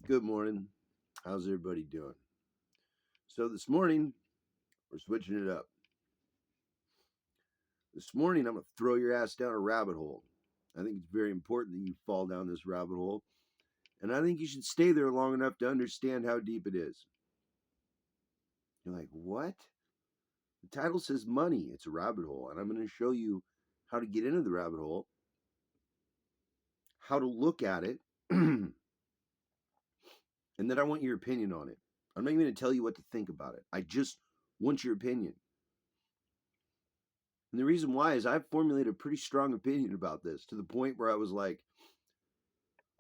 Good morning. How's everybody doing? So this morning, we're switching it up. This morning, I'm going to throw your ass down a rabbit hole. I think it's very important that you fall down this rabbit hole, and I think you should stay there long enough to understand how deep it is. You're like, what? The title says money. It's a rabbit hole, and I'm going to show you how to get into the rabbit hole, how to look at it, and then I want your opinion on it. I'm not even going to tell you what to think about it. I just want your opinion. And the reason why is I've formulated a pretty strong opinion about this to the point where I was like,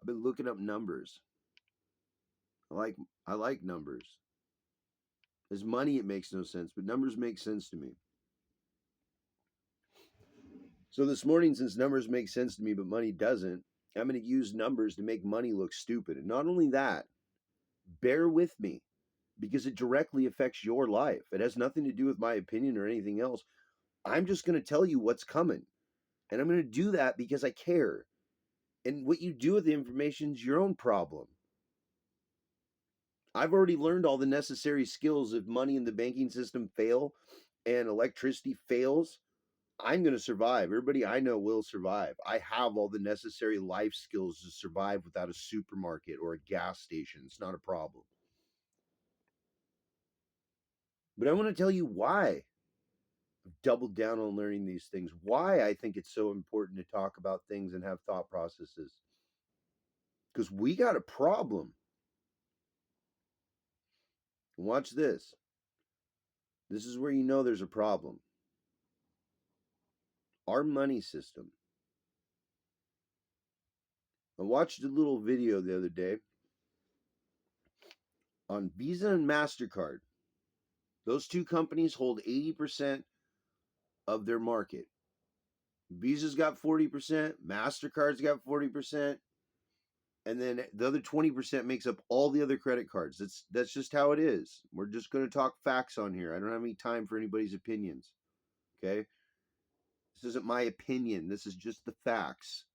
I've been looking up numbers. I like numbers. As money, it makes no sense, but numbers make sense to me. So this morning, since numbers make sense to me, but money doesn't, I'm going to use numbers to make money look stupid. And not only that, bear with me because it directly affects your life. It has nothing to do with my opinion or anything else. I'm just going to tell you what's coming. And I'm going to do that because I care. And what you do with the information is your own problem. I've already learned all the necessary skills. If money in the banking system fail and electricity fails, I'm going to survive. Everybody I know will survive. I have all the necessary life skills to survive without a supermarket or a gas station. It's not a problem. But I want to tell you why I've doubled down on learning these things, why I think it's so important to talk about things and have thought processes. Because we got a problem. Watch this. This is where you know there's a problem. Our money system. I watched a little video the other day on Visa and MasterCard. Those two companies hold 80% of their market. Visa's got 40%, MasterCard's got 40%, and then the other 20% makes up all the other credit cards. That's just how it is. We're just going to talk facts on here. I don't have any time for anybody's opinions. Okay? This isn't my opinion. This is just the facts.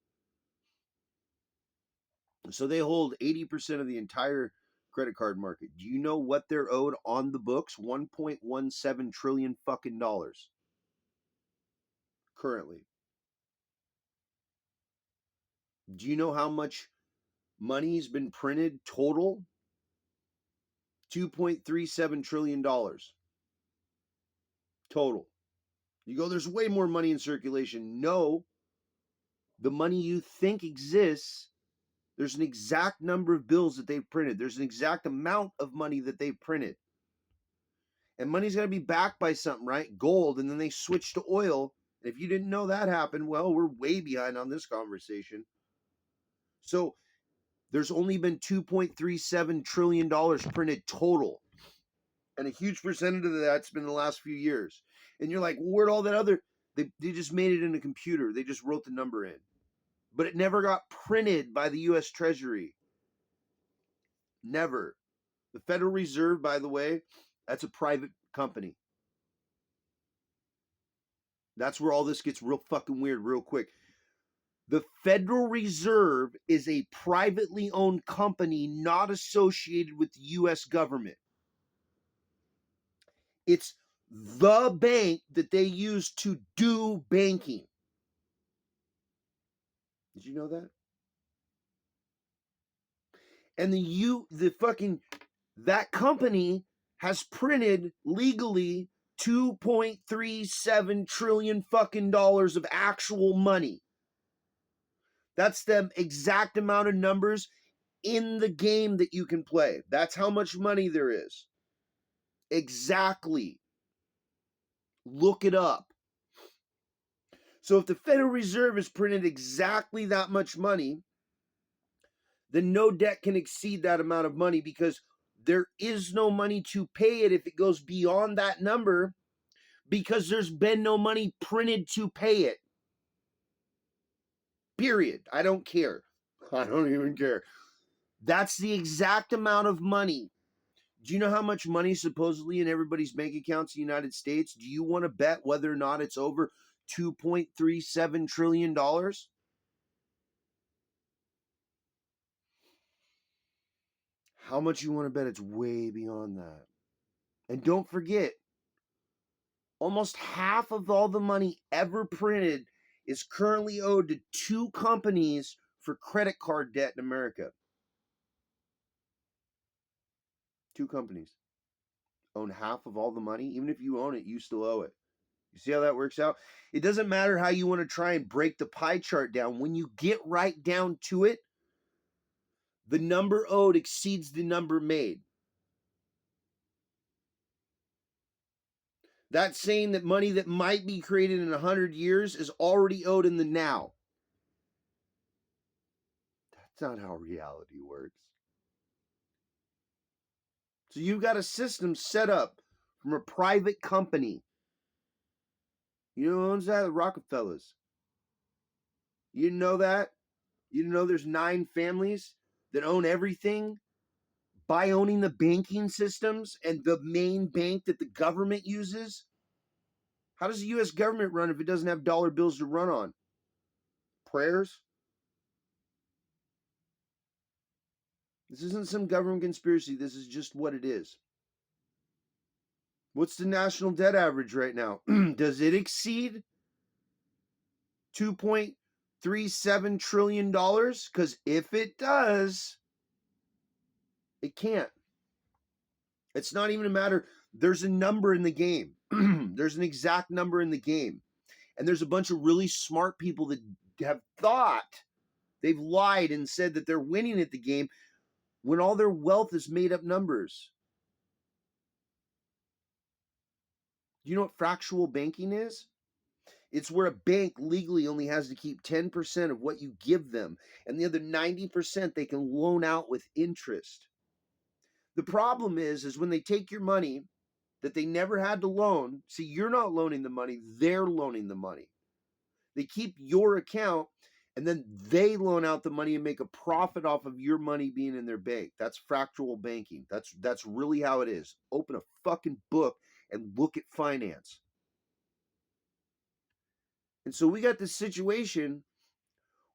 So they hold 80% of the entire credit card market. Do you know what they're owed on the books? 1.17 trillion fucking dollars currently. Do you know how much money's been printed total? $2.37 trillion total. You go, there's way more money in circulation. No, the money you think exists, there's an exact number of bills that they've printed. There's an exact amount of money that they've printed. And money's got to be backed by something, right? Gold, and then they switch to oil. And if you didn't know that happened, well, we're way behind on this conversation. So there's only been $2.37 trillion printed total. And a huge percentage of that's been in the last few years. And you're like, well, where'd all that other? They just made it in a computer. They just wrote the number in. But it never got printed by the U.S. Treasury. Never. The Federal Reserve, by the way, that's a private company. That's where all this gets real fucking weird real quick. The Federal Reserve is a privately owned company not associated with the U.S. government. It's the bank that they use to do banking. Did you know that? And that company has printed legally 2.37 trillion fucking dollars of actual money. That's the exact amount of numbers in the game that you can play. That's how much money there is. Exactly. Look it up. So if the Federal Reserve has printed exactly that much money, then no debt can exceed that amount of money because there is no money to pay it if it goes beyond that number because there's been no money printed to pay it. Period. I don't care. I don't even care. That's the exact amount of money. Do you know how much money supposedly in everybody's bank accounts in the United States? Do you want to bet whether or not it's over $2.37 trillion? How much you want to bet it's way beyond that? And don't forget, almost half of all the money ever printed is currently owed to 2 companies for credit card debt in America. 2 companies own half of all the money. Even if you own it, you still owe it. You see how that works out? It doesn't matter how you want to try and break the pie chart down. When you get right down to it, the number owed exceeds the number made. That's saying that money that might be created in 100 years is already owed in the now. That's not how reality works. So you've got a system set up from a private company. You know who owns that? The Rockefellers. You didn't know that? You didn't know there's 9 families that own everything by owning the banking systems and the main bank that the government uses? How does the U.S. government run if it doesn't have dollar bills to run on? Prayers? This isn't some government conspiracy. This is just what it is. What's the national debt average right now? Does it exceed $2.37 trillion? Because if it does, it can't. It's not even a matter. There's a number in the game. There's an exact number in the game. And there's a bunch of really smart people that have thought they've lied and said that they're winning at the game when all their wealth is made up numbers. Do you know what fractional banking is? It's where a bank legally only has to keep 10% of what you give them, and the other 90% they can loan out with interest. The problem is when they take your money that they never had to loan, see, you're not loaning the money, they're loaning the money. They keep your account and then they loan out the money and make a profit off of your money being in their bank. That's fractional banking. That's really how it is. Open a fucking book and look at finance. And so we got this situation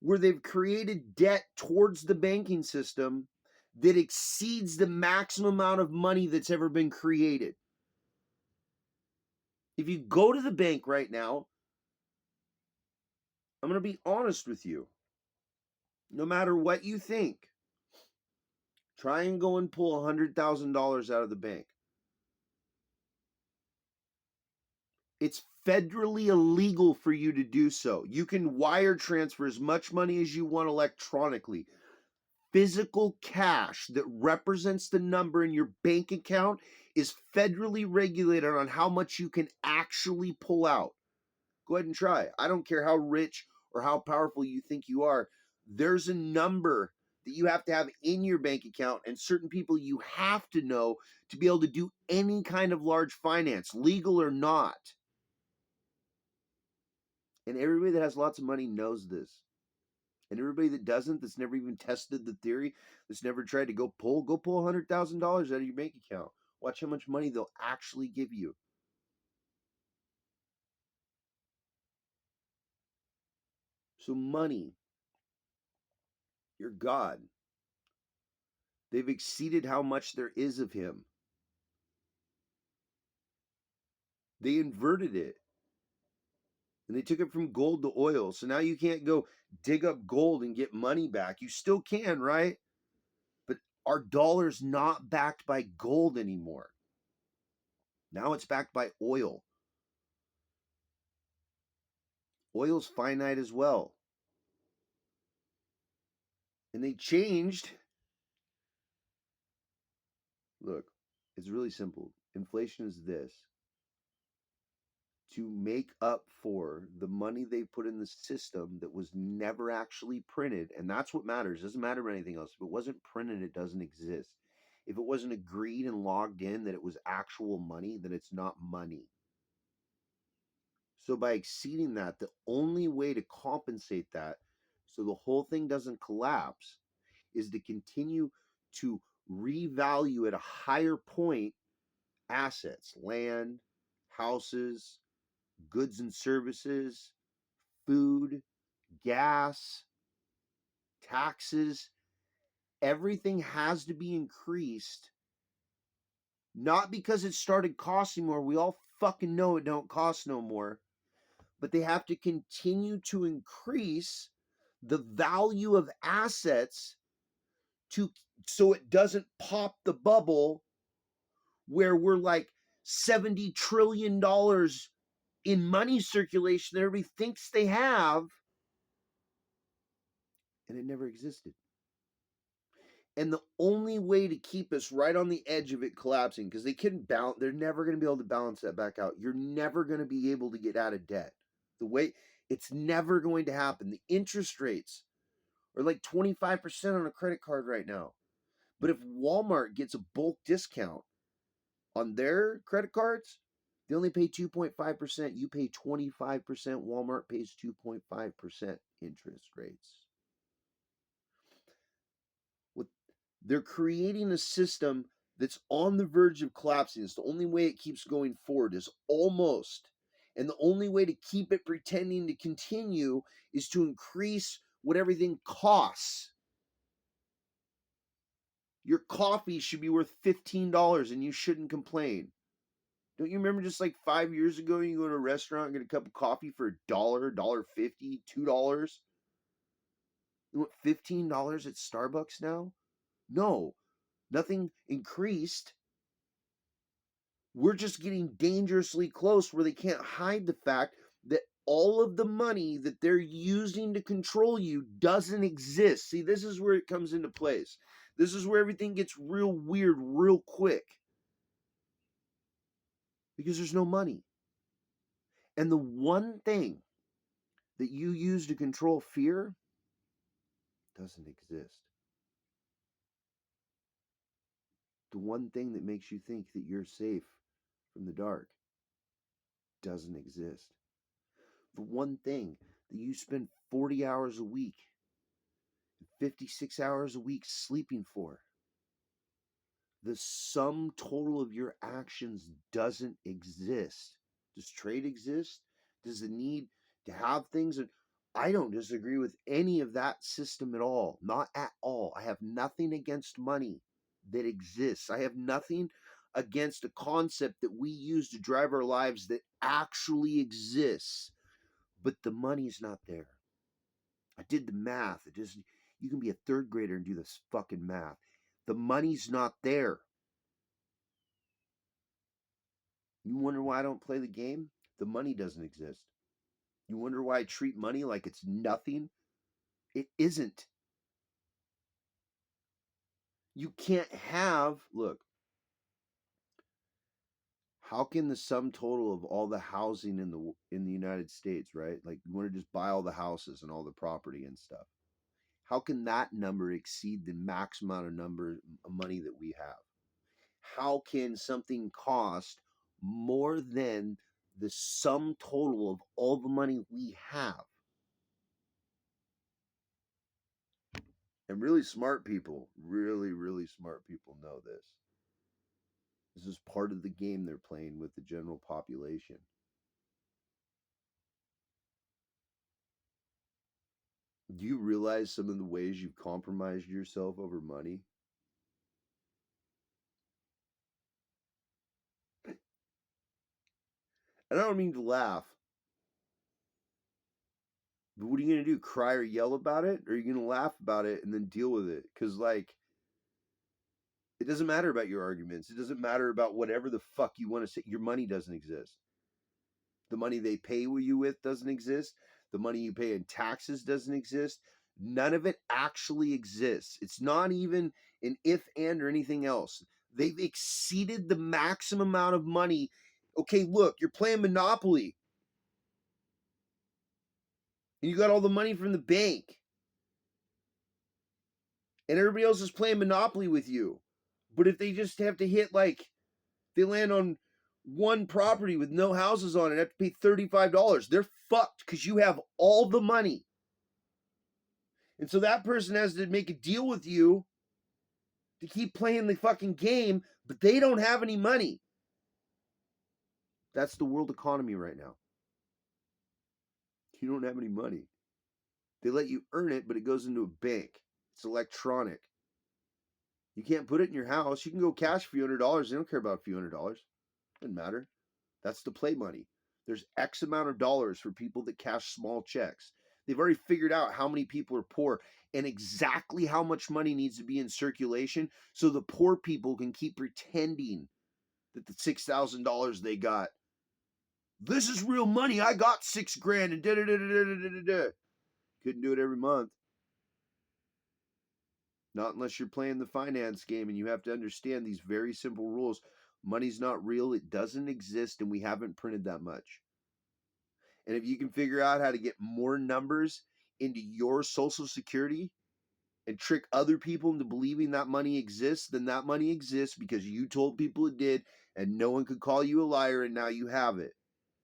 where they've created debt towards the banking system that exceeds the maximum amount of money that's ever been created. If you go to the bank right now, I'm going to be honest with you. No matter what you think, try and go and pull $100,000 out of the bank. It's federally illegal for you to do so. You can wire transfer as much money as you want electronically. Physical cash that represents the number in your bank account is federally regulated on how much you can actually pull out. Go ahead and try. I don't care how rich or how powerful you think you are. There's a number that you have to have in your bank account, and certain people you have to know to be able to do any kind of large finance, legal or not. And everybody that has lots of money knows this. And everybody that doesn't, that's never even tested the theory, that's never tried to go pull $100,000 out of your bank account. Watch how much money they'll actually give you. So money, your God, they've exceeded how much there is of him. They inverted it. And they took it from gold to oil. So now you can't go dig up gold and get money back. You still can, right? But our dollar's not backed by gold anymore. Now it's backed by oil. Oil's finite as well. And they changed. Look, it's really simple. Inflation is this: to make up for the money they put in the system that was never actually printed. And that's what matters. It doesn't matter about anything else. If it wasn't printed, it doesn't exist. If it wasn't agreed and logged in that it was actual money, then it's not money. So by exceeding that, the only way to compensate that so the whole thing doesn't collapse is to continue to revalue at a higher point assets, land, houses, goods and services, food, gas, taxes, everything has to be increased, not because it started costing more. We all fucking know it don't cost no more. But they have to continue to increase the value of assets to so it doesn't pop the bubble where we're like $70 trillion in money circulation that everybody thinks they have, and it never existed. And the only way to keep us right on the edge of it collapsing, because they couldn't balance, they're never going to be able to balance that back out. You're never going to be able to get out of debt. The way it's never going to happen. The interest rates are like 25% on a credit card right now. But if Walmart gets a bulk discount on their credit cards, they only pay 2.5%. You pay 25%. Walmart pays 2.5% interest rates. They're creating a system that's on the verge of collapsing. It's the only way it keeps going forward is almost. And the only way to keep it pretending to continue is to increase what everything costs. Your coffee should be worth $15 and you shouldn't complain. Don't you remember just like 5 years ago, you go to a restaurant and get a cup of coffee for $1, $1.50, $2? You want $15 at Starbucks now? No, nothing increased. We're just getting dangerously close where they can't hide the fact that all of the money that they're using to control you doesn't exist. See, this is where it comes into place. This is where everything gets real weird real quick. Because there's no money. And the one thing that you use to control fear doesn't exist. The one thing that makes you think that you're safe from the dark doesn't exist. The one thing that you spend 40 hours a week, 56 hours a week sleeping for, the sum total of your actions doesn't exist. Does trade exist? Does the need to have things? I don't disagree with any of that system at all. Not at all. I have nothing against money that exists. I have nothing against a concept that we use to drive our lives that actually exists. But the money's not there. I did the math. It just, you can be a third grader and do this fucking math. The money's not there. You wonder why I don't play the game? The money doesn't exist. You wonder why I treat money like it's nothing? It isn't. You can't have, look, how can the sum total of all the housing in the United States, right? Like you want to just buy all the houses and all the property and stuff. How can that number exceed the max amount of number of money that we have? How can something cost more than the sum total of all the money we have? And really smart people, really smart people know this. This is part of the game they're playing with the general population. Do you realize some of the ways you've compromised yourself over money? And I don't mean to laugh, but what are you going to do? Cry or yell about it? Or are you going to laugh about it and then deal with it? Because, like, it doesn't matter about your arguments. It doesn't matter about whatever the fuck you want to say. Your money doesn't exist. The money they pay you with doesn't exist. The money you pay in taxes doesn't exist. None of it actually exists. It's not even an if and or anything else. They've exceeded the maximum amount of money. Okay, look, you're playing Monopoly. And you got all the money from the bank. And everybody else is playing Monopoly with you. But if they just have to hit, like, they land on one property with no houses on it, have to pay $35. They're fucked because you have all the money. And so that person has to make a deal with you to keep playing the fucking game, but they don't have any money. That's the world economy right now. You don't have any money. They let you earn it, but it goes into a bank. It's electronic. You can't put it in your house. You can go cash a few $100s. They don't care about a few $100s. Doesn't matter. That's the play money. There's X amount of dollars for people that cash small checks. They've already figured out how many people are poor and exactly how much money needs to be in circulation so the poor people can keep pretending that the $6,000 they got, this is real money. I got $6,000 and da da da da da da da. Couldn't do it every month. Not unless you're playing the finance game, and you have to understand these very simple rules. Money's not real. It doesn't exist, and we haven't printed that much. And if you can figure out how to get more numbers into your social security and trick other people into believing that money exists, then that money exists because you told people it did, and no one could call you a liar, and now you have it.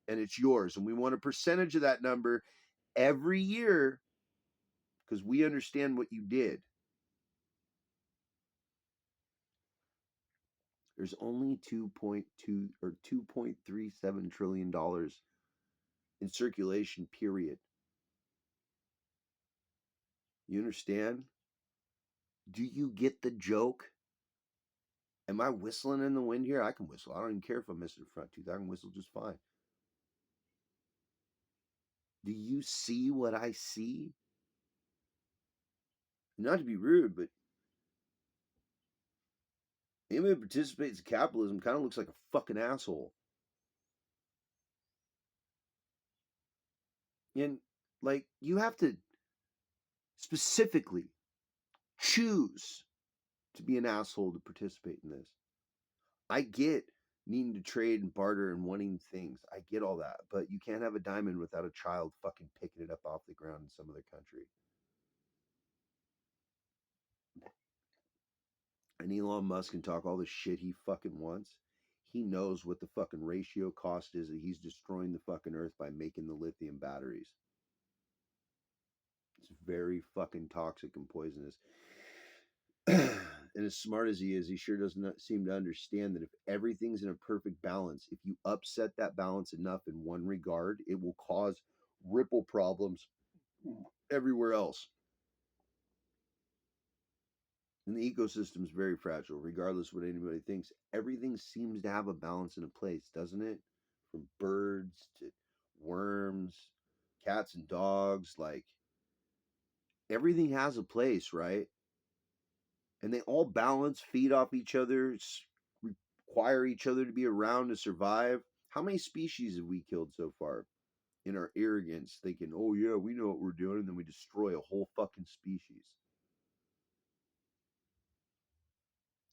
And it's yours. And we want a percentage of that number every year because we understand what you did. There's only 2.2 or $2.37 trillion in circulation, period. You understand? Do you get the joke? Am I whistling in the wind here? I can whistle. I don't even care if I'm missing a front tooth. I can whistle just fine. Do you see what I see? Not to be rude, but anybody who participates in capitalism kind of looks like a fucking asshole. And like, you have to specifically choose to be an asshole to participate in this. I get needing to trade and barter and wanting things. I get all that. But you can't have a diamond without a child fucking picking it up off the ground in some other country. And Elon Musk can talk all the shit he fucking wants. He knows what the fucking ratio cost is that he's destroying the fucking earth by making the lithium batteries. It's very fucking toxic and poisonous. And as smart as he is, he sure does not seem to understand that if everything's in a perfect balance, if you upset that balance enough in one regard, it will cause ripple problems everywhere else. And the ecosystem is very fragile, regardless of what anybody thinks. Everything seems to have a balance in a place, doesn't it? From birds to worms, cats and dogs, like everything has a place, right? And they all balance, feed off each other, require each other to be around to survive. How many species have we killed so far in our arrogance, thinking, oh yeah, we know what we're doing, and then we destroy a whole fucking species?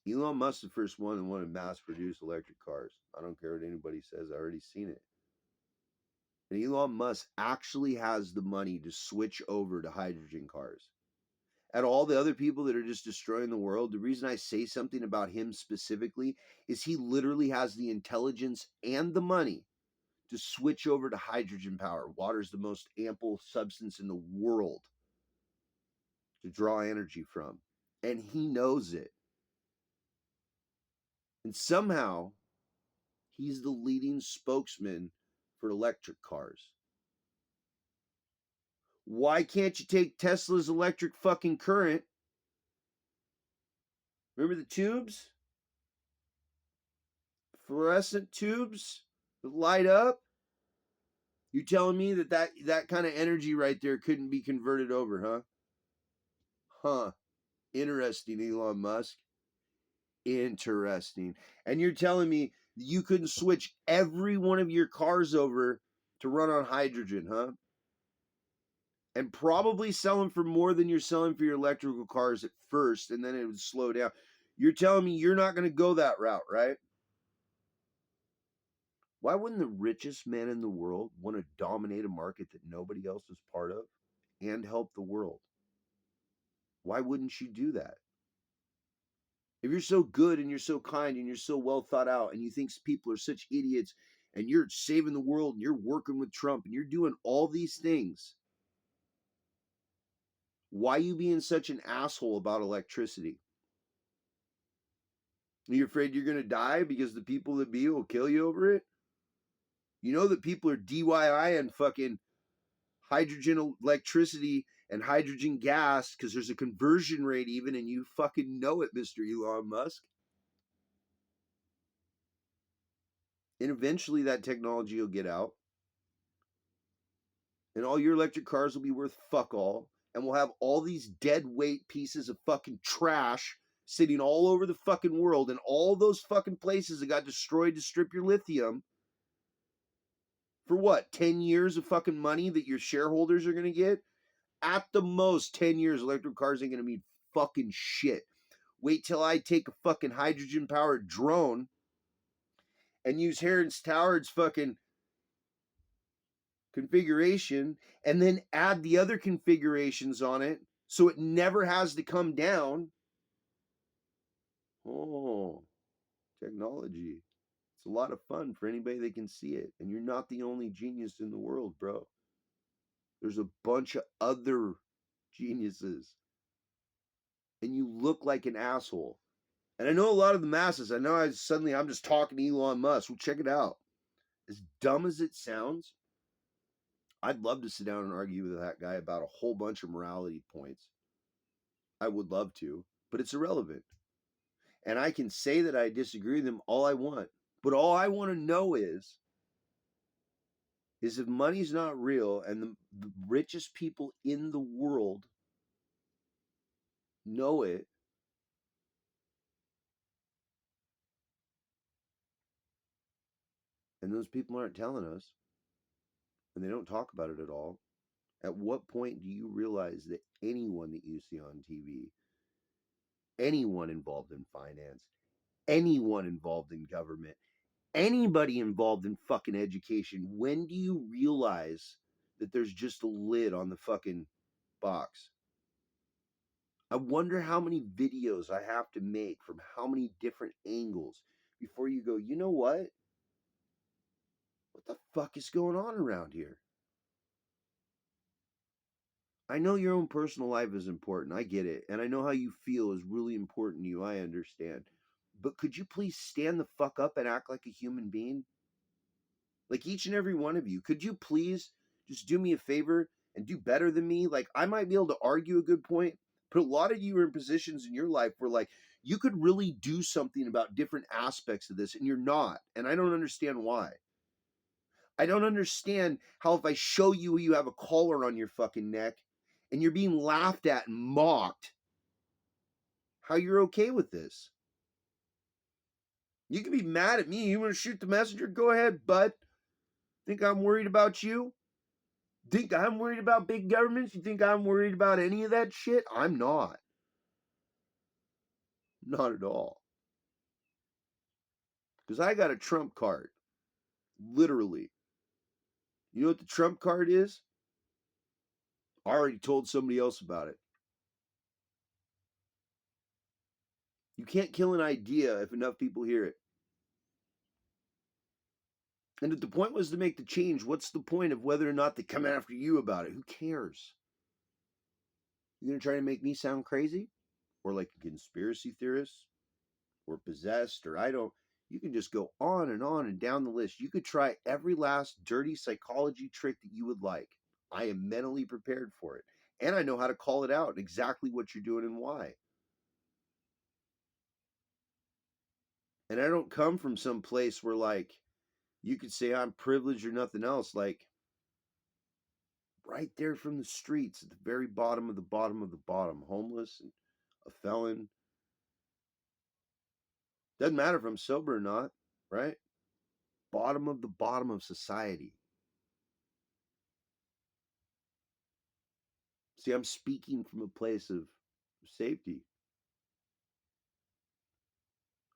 Elon Musk's the first one that wanted to mass produce electric cars. I don't care what anybody says, I already seen it. And Elon Musk actually has the money to switch over to hydrogen cars. At all the other people that are just destroying the world, the reason I say something about him specifically is he literally has the intelligence and the money to switch over to hydrogen power. Water's the most ample substance in the world to draw energy from. And he knows it. And somehow, he's the leading spokesman for electric cars. Why can't you take Tesla's electric fucking current? Remember the tubes? Fluorescent tubes that light up? You telling me that kind of energy right there couldn't be converted over, huh? Huh. Interesting, Elon Musk. Interesting. And you're telling me you couldn't switch every one of your cars over to run on hydrogen, huh? And probably sell them for more than you're selling for your electrical cars at first, and then it would slow down. You're telling me you're not going to go that route, right? Why wouldn't the richest man in the world want to dominate a market that nobody else is part of and help the world? Why wouldn't you do that? If you're so good and you're so kind and you're so well thought out and you think people are such idiots and you're saving the world and you're working with Trump and you're doing all these things, why are you being such an asshole about electricity? Are you afraid you're going to die because the people that be will kill you over it? You know that people are DIY and fucking hydrogen electricity and hydrogen gas, because there's a conversion rate even, and you fucking know it, Mr. Elon Musk. And eventually that technology will get out, and all your electric cars will be worth fuck all, and we'll have all these dead weight pieces of fucking trash sitting all over the fucking world, and all those fucking places that got destroyed to strip your lithium for what, 10 years of fucking money that your shareholders are going to get? At the most, 10 years, electric cars ain't going to mean fucking shit. Wait till I take a fucking hydrogen powered drone and use Terrence Howard's fucking configuration and then add the other configurations on it so it never has to come down. Oh, technology. It's a lot of fun for anybody that can see it. And you're not the only genius in the world, bro. There's a bunch of other geniuses. And you look like an asshole. And I know a lot of the masses, I know I'm just talking to Elon Musk. Well, check it out. As dumb as it sounds, I'd love to sit down and argue with that guy about a whole bunch of morality points. I would love to, but it's irrelevant. And I can say that I disagree with him all I want. But all I want to know is if money's not real and the richest people in the world know it, and those people aren't telling us, and they don't talk about it at all, at what point do you realize that anyone that you see on TV, anyone involved in finance, anyone involved in government, anybody involved in fucking education, when do you realize that there's just a lid on the fucking box? I wonder how many videos I have to make from how many different angles before you go, you know what? What the fuck is going on around here? I know your own personal life is important. I get it. And I know how you feel is really important to you. I understand. But could you please stand the fuck up and act like a human being? Like each and every one of you. Could you please just do me a favor and do better than me? Like I might be able to argue a good point, but a lot of you are in positions in your life where like you could really do something about different aspects of this and you're not. And I don't understand why. I don't understand how if I show you you have a collar on your fucking neck and you're being laughed at and mocked, how you're okay with this. You can be mad at me. You want to shoot the messenger? Go ahead, bud. Think I'm worried about you? Think I'm worried about big governments? You think I'm worried about any of that shit? I'm not. Not at all. Because I got a Trump card. Literally. You know what the Trump card is? I already told somebody else about it. You can't kill an idea if enough people hear it. And if the point was to make the change, what's the point of whether or not they come after you about it? Who cares? You're going to try to make me sound crazy? Or like a conspiracy theorist? Or possessed? Or I don't. You can just go on and down the list. You could try every last dirty psychology trick that you would like. I am mentally prepared for it. And I know how to call it out, exactly what you're doing and why. And I don't come from some place where like you could say I'm privileged or nothing else. Like right there from the streets at the very bottom of the bottom of the bottom, homeless and a felon. Doesn't matter if I'm sober or not, right? Bottom of the bottom of society. See, I'm speaking from a place of safety.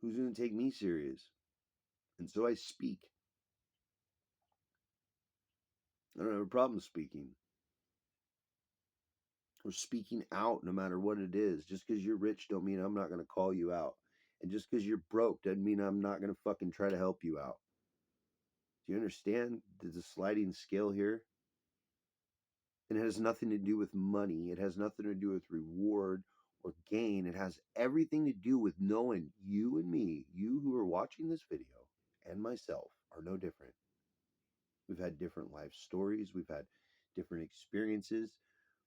Who's going to take me serious? And so I speak. I don't have a problem speaking. Or speaking out no matter what it is. Just because you're rich don't mean I'm not going to call you out. And just because you're broke doesn't mean I'm not going to fucking try to help you out. Do you understand there's a sliding scale here? And it has nothing to do with money. It has nothing to do with reward or gain. It has everything to do with knowing you and me, you who are watching this video, and myself are no different. We've had different life stories. We've had different experiences.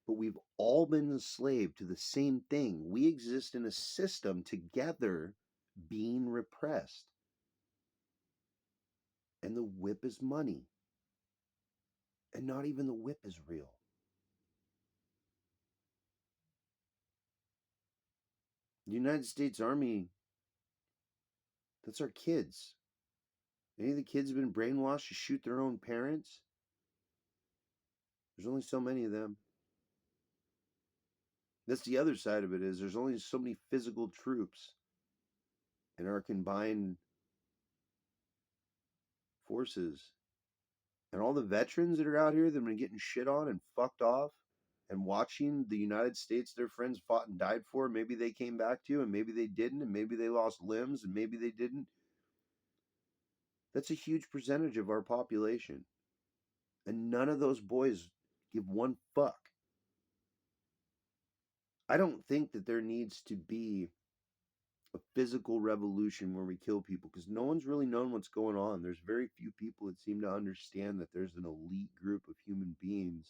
But we've all been enslaved to the same thing. We exist in a system together being repressed. And the whip is money. And not even the whip is real. The United States Army, that's our kids. Any of the kids have been brainwashed to shoot their own parents? There's only so many of them. That's the other side of it, is there's only so many physical troops in our combined forces. And all the veterans that are out here that have been getting shit on and fucked off and watching the United States their friends fought and died for, maybe they came back to, and maybe they didn't, and maybe they lost limbs, and maybe they didn't. That's a huge percentage of our population. And none of those boys give one fuck. I don't think that there needs to be a physical revolution where we kill people, because no one's really known what's going on. There's very few people that seem to understand that there's an elite group of human beings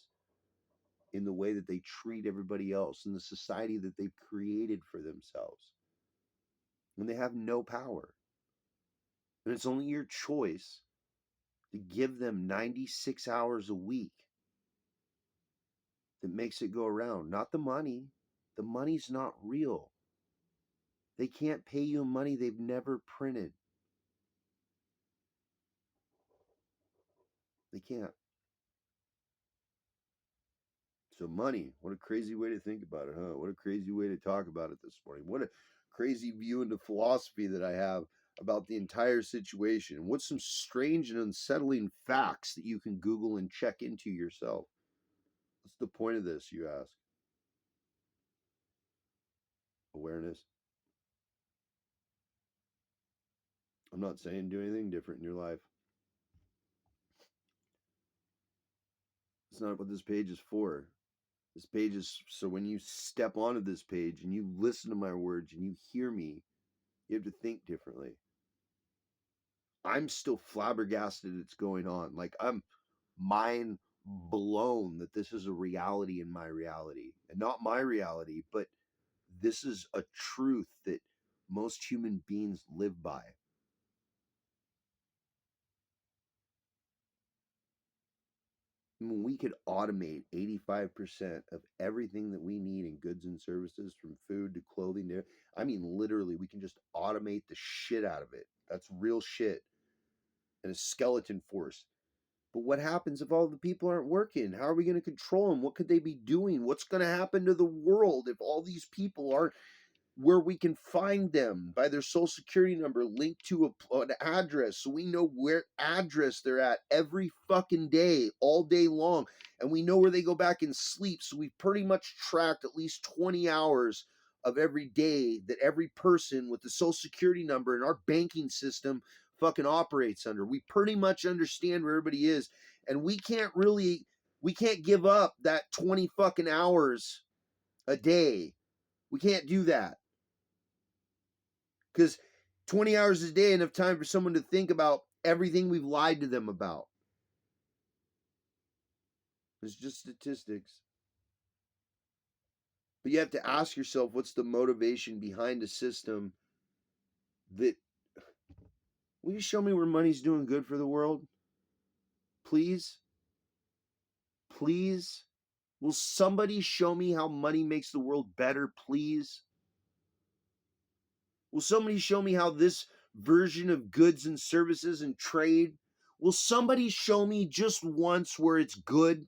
in the way that they treat everybody else in the society that they've created for themselves. And they have no power. And it's only your choice to give them 96 hours a week that makes it go around. Not the money. The money's not real. They can't pay you money they've never printed. They can't. So money, what a crazy way to think about it, huh? What a crazy way to talk about it this morning. What a crazy view into philosophy that I have about the entire situation. What's some strange and unsettling facts that you can Google and check into yourself? What's the point of this, you ask? Awareness. I'm not saying do anything different in your life. It's not what this page is for. This page is so when you step onto this page and you listen to my words and you hear me, you have to think differently. I'm still flabbergasted it's going on. Like, I'm mind blown that this is a reality in my reality. And not my reality, but this is a truth that most human beings live by. I mean, we could automate 85% of everything that we need in goods and services, from food to clothing to, I mean, literally, we can just automate the shit out of it. That's real shit. And a skeleton force. But what happens if all the people aren't working? How are we going to control them? What could they be doing? What's going to happen to the world if all these people aren't where we can find them by their social security number linked to an address, so we know where address they're at every fucking day, all day long, and we know where they go back and sleep, so we've pretty much tracked at least 20 hours of every day that every person with the social security number in our banking system fucking operates under. We pretty much understand where everybody is, and we can't give up that 20 fucking hours a day. We can't do that, because 20 hours a day enough time for someone to think about everything we've lied to them about. It's just statistics. But you have to ask yourself, what's the motivation behind a system that, will you show me where money's doing good for the world? Please? Please? Will somebody show me how money makes the world better, please? Will somebody show me how this version of goods and services and trade, will somebody show me just once where it's good?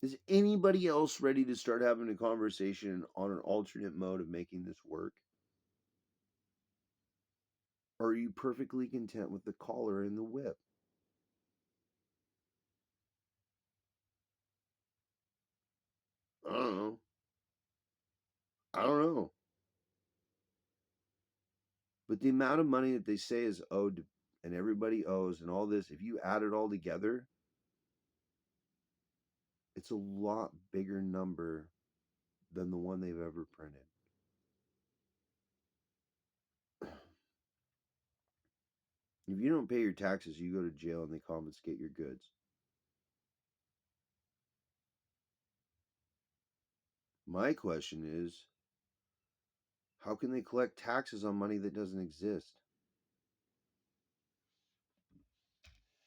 Is anybody else ready to start having a conversation on an alternate mode of making this work? Or are you perfectly content with the collar and the whip? I don't know. I don't know. But the amount of money that they say is owed and everybody owes and all this, if you add it all together, it's a lot bigger number than the one they've ever printed. If you don't pay your taxes, you go to jail and they confiscate your goods. My question is, how can they collect taxes on money that doesn't exist?